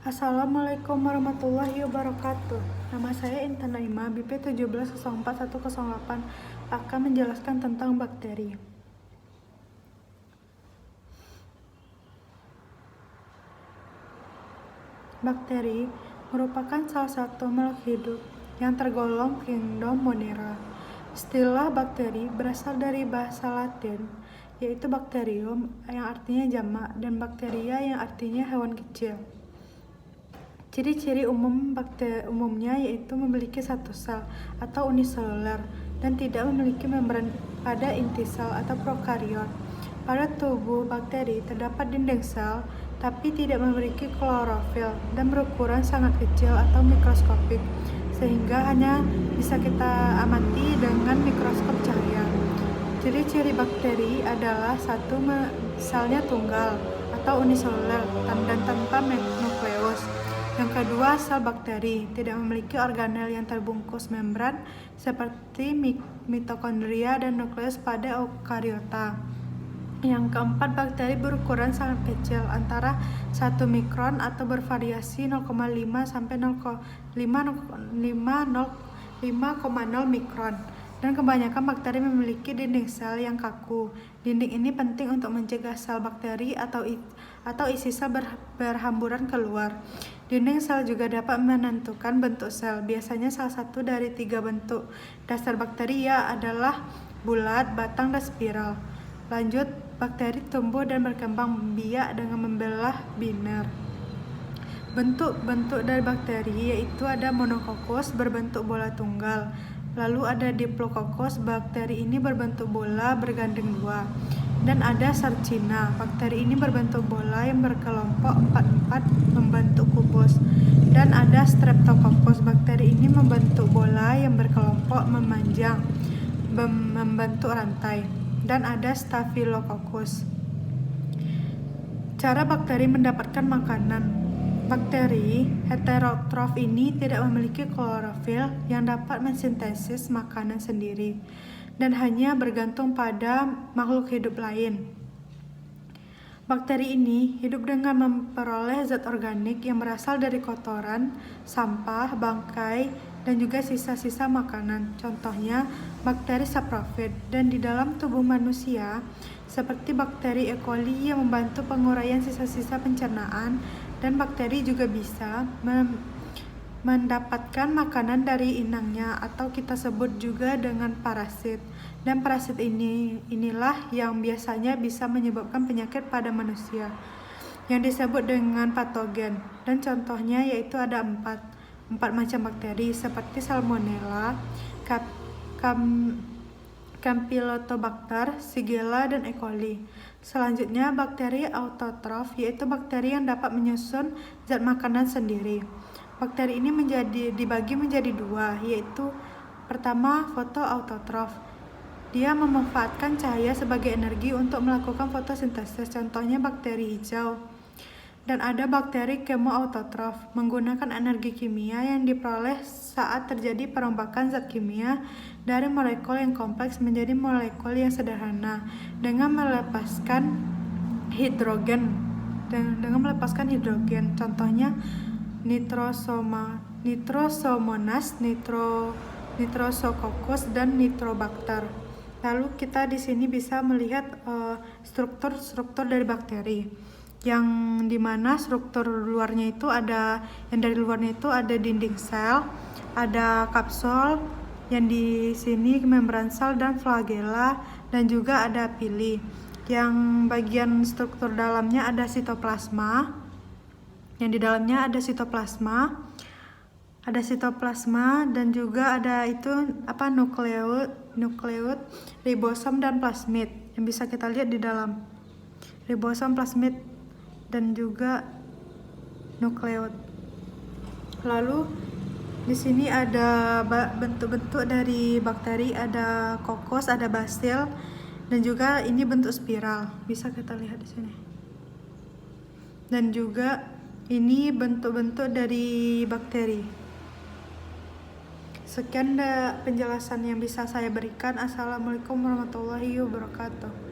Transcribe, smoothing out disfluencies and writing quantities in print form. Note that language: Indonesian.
Assalamualaikum warahmatullahi wabarakatuh. Nama saya Intan Naima, BP 1704108, akan menjelaskan tentang bakteri. Bakteri merupakan salah satu makhluk hidup yang tergolong kingdom Monera. Istilah bakteri berasal dari bahasa Latin, yaitu bakterium yang artinya jamak dan bakteria yang artinya hewan kecil. Ciri-ciri umumnya yaitu memiliki satu sel atau uniseluler dan tidak memiliki membran pada inti sel atau prokariot. Pada tubuh bakteri terdapat dinding sel, tapi tidak memiliki klorofil dan berukuran sangat kecil atau mikroskopik, sehingga hanya bisa kita amati dengan mikroskop cahaya. Ciri-ciri bakteri adalah satu, selnya tunggal atau uniseluler dan tanpa nukleus. Yang kedua, sel bakteri tidak memiliki organel yang terbungkus membran seperti mitokondria dan nukleus pada eukariota. Yang keempat, bakteri berukuran sangat kecil, antara 1 mikron atau bervariasi 0,5 sampai 5,0 mikron. Dan kebanyakan bakteri memiliki dinding sel yang kaku. Dinding ini penting untuk mencegah sel bakteri atau isi sel berhamburan keluar. Dinding sel juga dapat menentukan bentuk sel. Biasanya salah satu dari 3 bentuk dasar bakteria adalah bulat, batang, dan spiral. Lanjut, bakteri tumbuh dan berkembang biak dengan membelah bimer. Bentuk-bentuk dari bakteri yaitu ada monokokus berbentuk bola tunggal. Lalu ada diplococcus, bakteri ini berbentuk bola bergandeng 2. Dan ada sarcina, bakteri ini berbentuk bola yang berkelompok 4-4 membentuk kubus. Dan ada streptococcus, bakteri ini membentuk bola yang berkelompok memanjang membentuk rantai. Dan ada staphylococcus. Cara bakteri mendapatkan makanan. Bakteri heterotrof ini tidak memiliki klorofil yang dapat mensintesis makanan sendiri dan hanya bergantung pada makhluk hidup lain. Bakteri ini hidup dengan memperoleh zat organik yang berasal dari kotoran, sampah, bangkai, dan juga sisa-sisa makanan. Contohnya bakteri saprofit. Dan di dalam tubuh manusia, seperti bakteri E. coli yang membantu penguraian sisa-sisa pencernaan, dan bakteri juga bisa mendapatkan makanan dari inangnya, atau kita sebut juga dengan parasit. Dan parasit inilah yang biasanya bisa menyebabkan penyakit pada manusia yang disebut dengan patogen. Dan contohnya yaitu ada empat macam bakteri seperti Salmonella, Campylobacter, Shigella, dan E. coli. Selanjutnya, bakteri autotrof yaitu bakteri yang dapat menyusun zat makanan sendiri. Bakteri ini dibagi menjadi 2, yaitu pertama, fotoautotrof. Dia memanfaatkan cahaya sebagai energi untuk melakukan fotosintesis, contohnya bakteri hijau. Dan ada bakteri kemoautotrof, menggunakan energi kimia yang diperoleh saat terjadi perombakan zat kimia dari molekul yang kompleks menjadi molekul yang sederhana dengan melepaskan hidrogen. Contohnya Nitrosomonas, Nitrosococcus, dan Nitrobacter. Lalu kita di sini bisa melihat struktur dari bakteri, yang dimana struktur luarnya itu ada dinding sel, ada kapsul, yang di sini membran sel dan flagella, dan juga ada pili. Yang bagian struktur dalamnya ada sitoplasma, yang di dalamnya ada sitoplasma, dan juga ada nukleus, ribosom, dan plasmid yang bisa kita lihat di dalam ribosom, plasmid, dan juga nukleus. Lalu di sini ada bentuk-bentuk dari bakteri, ada kokos, ada basil, dan juga ini bentuk spiral, bisa kita lihat di sini. Dan juga ini bentuk-bentuk dari bakteri. Sekian penjelasan yang bisa saya berikan. Assalamualaikum warahmatullahi wabarakatuh.